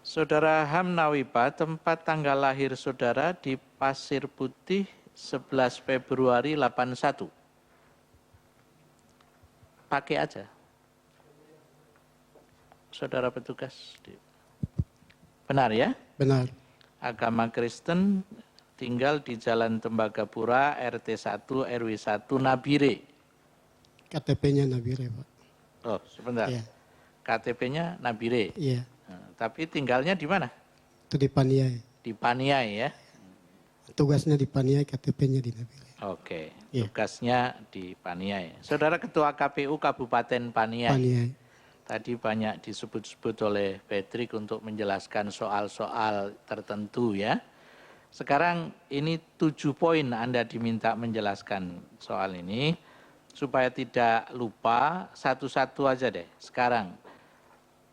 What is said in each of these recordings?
Saudara Hamnawipa, tempat tanggal lahir saudara di Pasir Putih 11 Februari 81. Pakai aja. Saudara petugas. Benar ya? Benar. Agama Kristen, tinggal di Jalan Tembagapura, RT 1, RW 1, Nabire. KTP-nya Nabire, Pak. Oh, sebentar. Iya. KTP-nya Nabire. Iya. Nah, tapi tinggalnya di mana? Itu di Paniai. Di Paniai ya? Tugasnya di Paniai, KTP-nya di Nabire. Oke, Iya. tugasnya di Paniai. Saudara Ketua KPU Kabupaten Paniai. Paniai. Tadi banyak disebut-sebut oleh Patrick untuk menjelaskan soal-soal tertentu ya. Sekarang ini 7 poin Anda diminta menjelaskan soal ini. Supaya tidak lupa, satu-satu aja deh. Sekarang,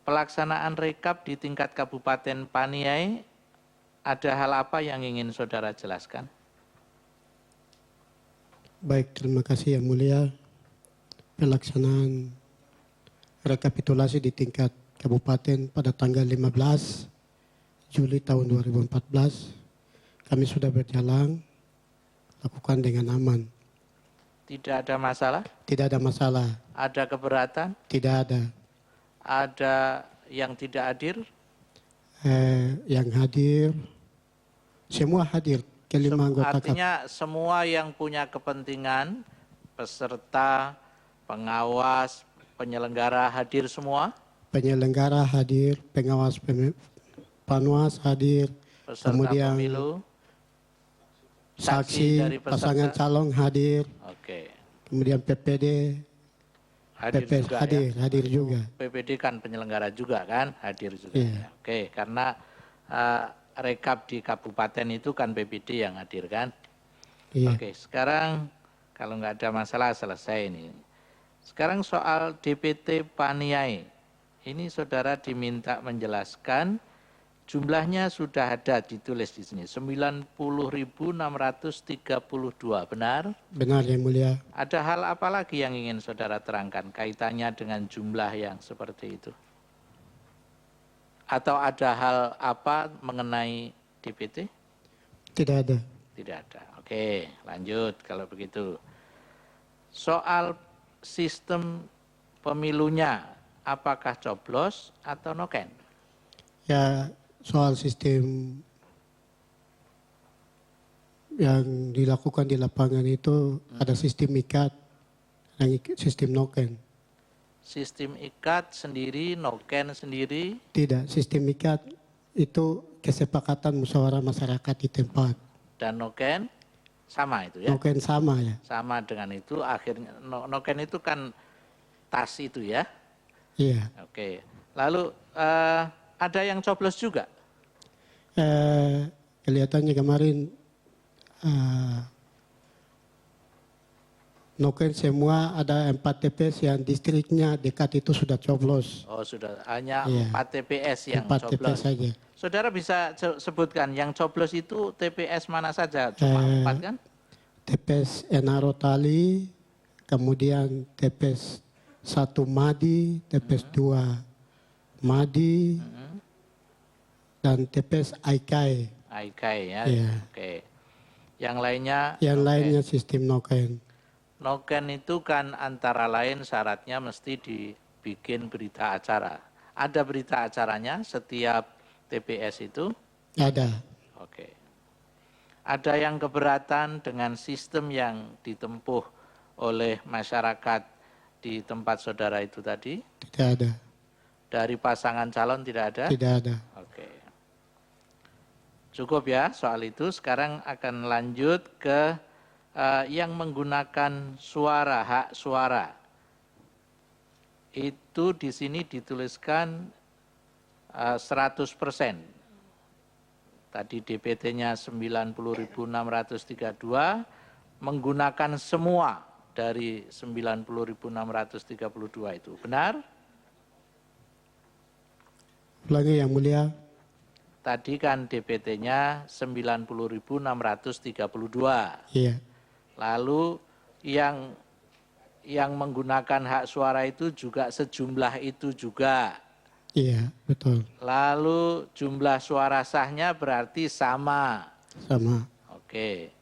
pelaksanaan rekap di tingkat Kabupaten Paniai, ada hal apa yang ingin saudara jelaskan? Baik, terima kasih Yang Mulia. Pelaksanaan rekapitulasi di tingkat kabupaten pada tanggal 15 Juli tahun 2014, kami sudah berjalan, lakukan dengan aman. Tidak ada masalah? Tidak ada masalah. Ada keberatan? Tidak ada. Ada yang tidak hadir? Yang hadir, semua hadir, kelima anggota KPU. Artinya semua yang punya kepentingan, peserta, pengawas, penyelenggara hadir semua? Penyelenggara hadir, pengawas panwas hadir, Peserta kemudian pemilu, saksi dari peserta. pasangan calon hadir, Oke. kemudian PPD Hadir PPS juga hadir, ya? hadir juga. PPD kan penyelenggara juga kan, hadir juga. Iya. Oke, karena rekap di kabupaten itu kan PPD yang hadir kan. Iya. Oke, sekarang kalau nggak ada masalah selesai ini. Sekarang soal DPT Paniai, ini saudara diminta menjelaskan jumlahnya sudah ada ditulis di sini 90.632, benar? Benar Yang Mulia. Ada hal apa lagi yang ingin saudara terangkan kaitannya dengan jumlah yang seperti itu? Atau ada hal apa mengenai DPT? Tidak ada. Tidak ada. Oke, lanjut kalau begitu. Soal sistem pemilunya, apakah coblos atau noken? Ya, soal sistem yang dilakukan di lapangan itu ada sistem ikat dan sistem noken. Sistem ikat sendiri, noken sendiri? Tidak, sistem ikat itu kesepakatan musyawarah masyarakat di tempat. Dan noken sama itu ya? Noken sama ya? Sama dengan itu, akhirnya noken itu kan tas itu ya? Iya. Oke, lalu ada yang coblos juga? Kelihatannya kemarin noken semua ada 4 TPS yang distriknya dekat itu sudah coblos. Oh sudah, hanya Iya. 4 TPS yang 4 coblos. TPS saja. Saudara bisa sebutkan yang coblos itu TPS mana saja? Cuma 4 kan? TPS Enaro Tali, kemudian TPS 1 Madi, TPS 2 Madi, dan TPS Aikai. Aikai ya. Iya. Oke. Yang lainnya? Yang noken. lainnya sistem noken. Noken itu kan antara lain syaratnya mesti dibikin berita acara. Ada berita acaranya setiap TPS itu? Ada. Oke. Ada yang keberatan dengan sistem yang ditempuh oleh masyarakat di tempat saudara itu tadi? Tidak ada. Dari pasangan calon tidak ada? Tidak ada. Oke. Cukup ya soal itu. Sekarang akan lanjut ke yang menggunakan suara, hak suara. Itu di sini dituliskan 100%. Tadi DPT-nya 90.632, menggunakan semua dari 90.632 itu. Benar? Ulangi Yang Mulia. Tadi kan DPT-nya 90.632. Iya. Lalu yang menggunakan hak suara itu juga sejumlah itu juga. Iya, betul. Lalu jumlah suara sahnya berarti sama. Sama. Oke.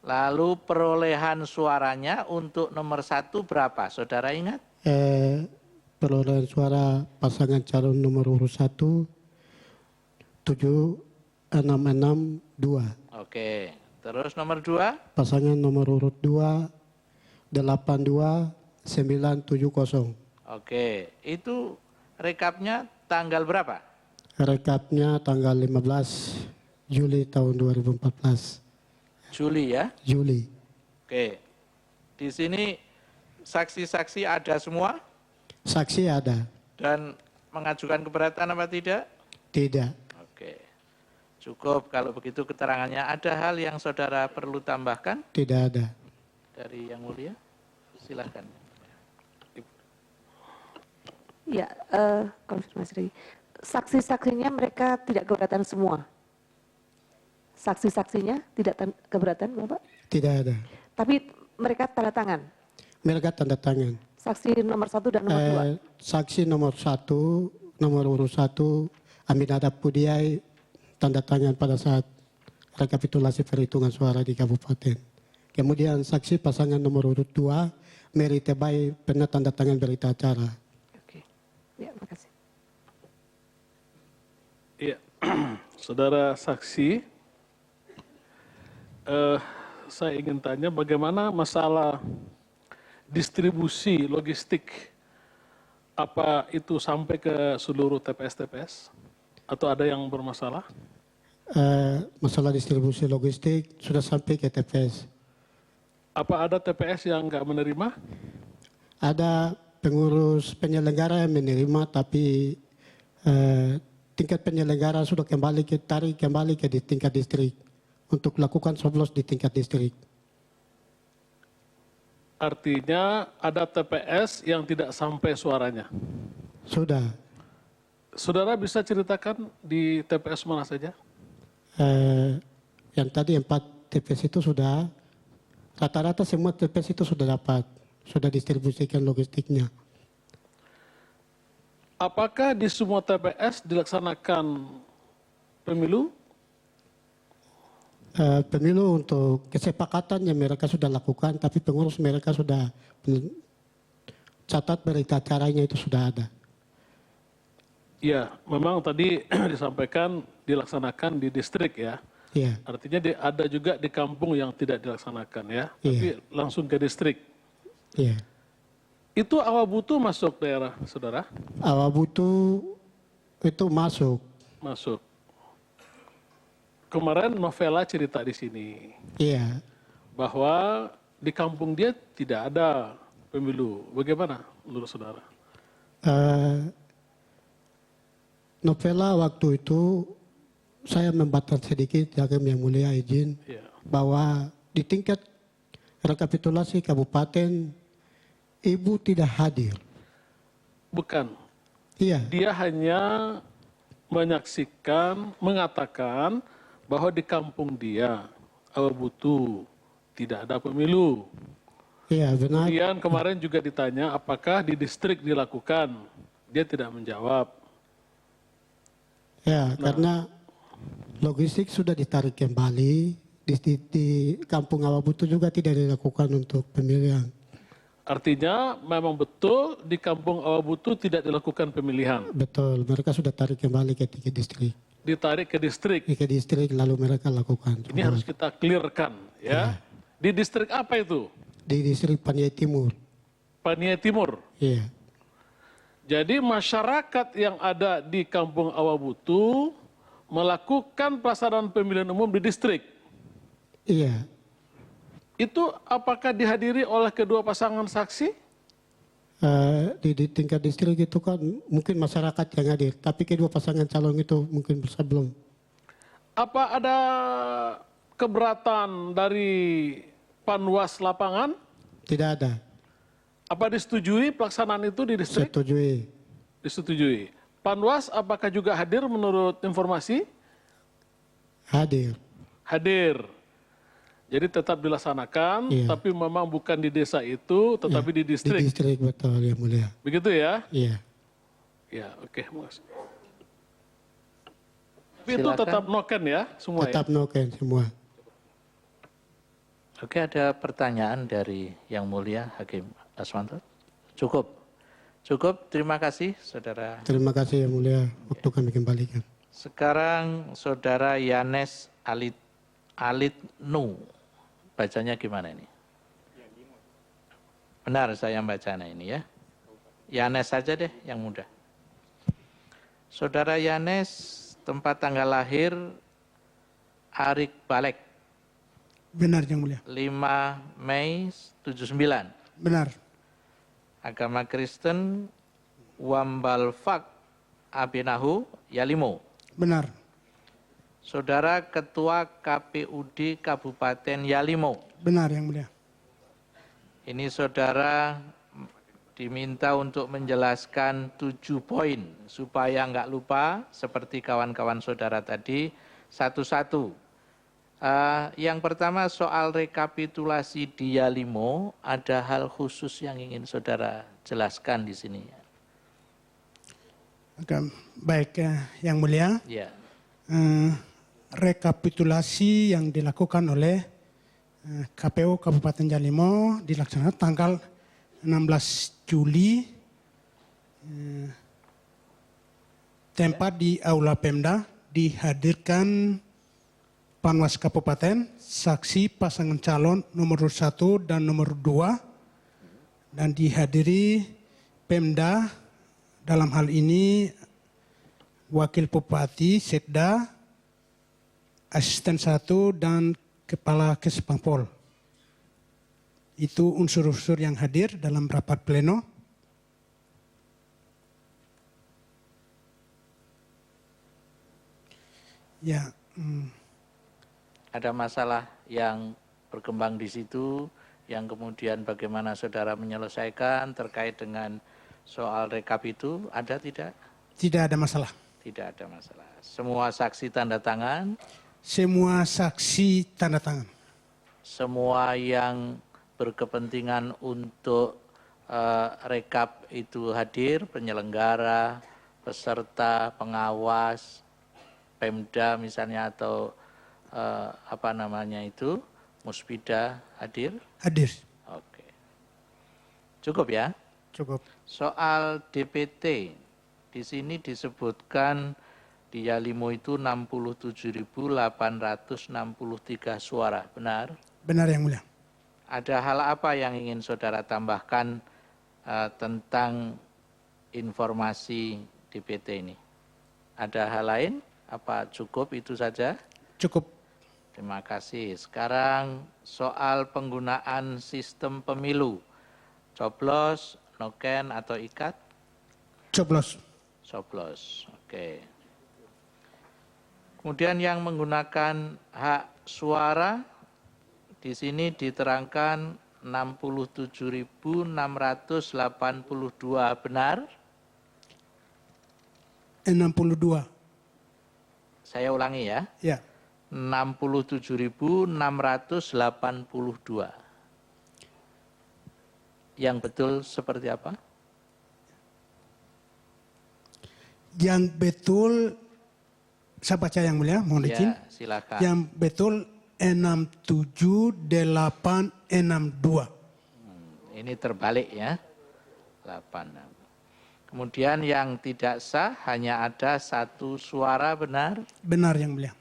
Lalu perolehan suaranya untuk nomor 1 berapa? Saudara ingat? Perolehan suara pasangan calon nomor urut 1, 7662. Oke. Terus nomor 2? Pasangan nomor urut 2, 82970. Oke. Itu rekapnya tanggal berapa? Rekapnya tanggal 15 Juli tahun 2014. Juli ya? Juli. Oke. Di sini saksi-saksi ada semua Saksi ada? dan mengajukan keberatan apa tidak? Tidak. Oke. Cukup kalau begitu keterangannya. Ada hal yang saudara perlu tambahkan Tidak ada. dari Yang Mulia? Silahkan. Ya, konfirmasi lagi. Saksi-saksinya mereka tidak keberatan semua. Saksi-saksinya tidak keberatan, Bapak? Tidak ada. Tapi mereka tanda tangan. Mereka tanda tangan. Saksi nomor 1 dan nomor 2. Saksi nomor 1, nomor urut 1, Aminadab Pudiai, tanda tangan pada saat rekapitulasi perhitungan suara di kabupaten. Kemudian saksi pasangan nomor urut 2, Mary Tebai, pernah tanda tangan berita acara. Oke. Ya, makasih. Iya, saudara saksi, saya ingin tanya bagaimana masalah distribusi logistik, apa itu sampai ke seluruh TPS-TPS atau ada yang bermasalah? Masalah distribusi logistik sudah sampai ke TPS. Apa ada TPS yang nggak menerima? Ada pengurus penyelenggara yang menerima, tapi tingkat penyelenggara sudah kembali ke di tingkat distrik untuk lakukan coblos di tingkat distrik. Artinya ada TPS yang tidak sampai suaranya. Sudah. Saudara bisa ceritakan di TPS mana saja? Yang tadi 4 TPS itu sudah, rata-rata semua TPS itu sudah dapat, sudah distribusikan logistiknya. Apakah di semua TPS dilaksanakan pemilu? Pemilu untuk kesepakatan yang mereka sudah lakukan, tapi pengurus mereka sudah catat berita acaranya itu sudah ada. Ya, memang tadi disampaikan dilaksanakan di distrik ya. Iya. Artinya ada juga di kampung yang tidak dilaksanakan ya, Iya. tapi langsung ke distrik. Iya. Itu Awabutu masuk daerah, saudara? Awabutu itu masuk. Masuk. Kemarin Novela cerita di sini Iya. bahwa di kampung dia tidak ada pemilu. Bagaimana menurut saudara? Novela waktu itu saya membantah sedikit, Hakim Yang Mulia izin, Ya. bahwa di tingkat rekapitulasi kabupaten ibu tidak hadir. Bukan. Iya. Dia hanya menyaksikan, mengatakan bahwa di kampung dia, Awabutu, tidak ada pemilu. Iya benar. Kemudian kemarin juga ditanya apakah di distrik dilakukan. Dia tidak menjawab. Ya, karena logistik sudah ditarik kembali, di kampung Awabutu juga tidak dilakukan untuk pemilihan. Artinya memang betul di kampung Awabutu tidak dilakukan pemilihan. Betul, mereka sudah tarik kembali ke tiga distrik. Ditarik ke distrik. Ke distrik lalu mereka lakukan. Ini harus kita clearkan ya. Di distrik apa itu? Di distrik Paniai Timur. Paniai Timur. Iya. Jadi masyarakat yang ada di kampung Awabutu melakukan pelaksanaan pemilihan umum di distrik. Iya. Itu apakah dihadiri oleh kedua pasangan saksi? Di tingkat distrik itu kan mungkin masyarakat yang hadir, tapi kedua pasangan calon itu mungkin belum. Apa ada keberatan dari Panwas lapangan? Tidak ada. Apa disetujui pelaksanaan itu di distrik? Setujui. Disetujui. Panwas apakah juga hadir menurut informasi? Hadir. Hadir. Jadi tetap dilaksanakan, Iya. tapi memang bukan di desa itu, tetapi di Di distrik. distrik betul, Yang Mulia. Begitu ya? Iya. Ya, oke, makasih. Tapi itu Silakan. tetap noken ya, semua Tetap ya? noken semua. Oke, ada pertanyaan dari Yang Mulia Hakim Aswanto? Cukup. Cukup, terima kasih Saudara. Terima kasih Yang Mulia, waktu kami kembalikan. Sekarang Saudara Yanes Alitnu. Bacanya gimana ini? Benar saya bacanya ini ya. Yanes saja deh yang mudah. Saudara Yanes, tempat tanggal lahir Arik Balek, Benar Yang Mulia. 5 Mei 79. Benar. Agama Kristen Wambalfak Abinahu Yalimo. Benar. Saudara Ketua KPUD Kabupaten Yalimo. Benar Yang Mulia. Ini saudara diminta untuk menjelaskan 7 poin supaya nggak lupa seperti kawan-kawan saudara tadi satu-satu. Yang pertama soal rekapitulasi di Yalimo, ada hal khusus yang ingin saudara jelaskan di sini. Oke, baik Yang Mulia. Ya, Rekapitulasi yang dilakukan oleh KPU Kabupaten Yalimo dilaksanakan tanggal 16 Juli. Tempat di Aula Pemda, dihadirkan Panwas Kabupaten, saksi pasangan calon nomor 1 dan nomor 2, dan dihadiri Pemda, dalam hal ini Wakil Bupati, Sekda, Asisten 1, dan Kepala Kesbangpol. Itu unsur-unsur yang hadir dalam rapat pleno. Ya, ada masalah yang berkembang di situ, yang kemudian bagaimana saudara menyelesaikan terkait dengan soal rekap itu, ada tidak? tidak ada masalah. Tidak ada masalah. Semua saksi tanda tangan, Semua saksi tanda tangan. semua yang berkepentingan untuk rekap itu hadir, penyelenggara, peserta, pengawas, Pemda misalnya atau apa namanya itu, Muspida hadir? Hadir. Oke. Cukup ya? Cukup. Soal DPT, di sini disebutkan di Yalimo itu 67.863 suara, benar? Benar Yang Mulia. Ada hal apa yang ingin saudara tambahkan tentang informasi DPT ini? Ada hal lain? Apa cukup itu saja? Cukup. Terima kasih. Sekarang soal penggunaan sistem pemilu. Coblos, noken atau ikat? Coblos. Coblos. Oke. Kemudian yang menggunakan hak suara di sini diterangkan 67.682, benar? 62. Saya ulangi ya. Ya. 67.682. Yang betul seperti apa? Yang betul, saya baca Yang Mulia, mohon izin. Ya, silakan. Yang betul 67862. Ini terbalik ya. 86. Kemudian yang tidak sah hanya ada 1 suara, benar? Benar Yang Mulia.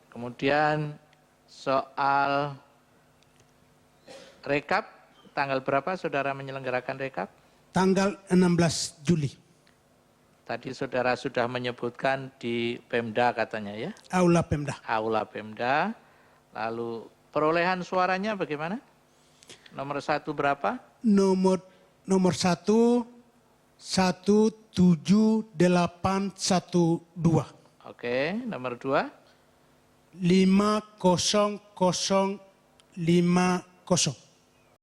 Kemudian soal rekap, tanggal berapa saudara menyelenggarakan rekap? Tanggal 16 Juli. Tadi saudara sudah menyebutkan di Pemda katanya ya, Aula Pemda. Aula Pemda. Lalu perolehan suaranya bagaimana? Nomor 1 berapa? Nomor 1 17812. Oke, nomor 2? 50050.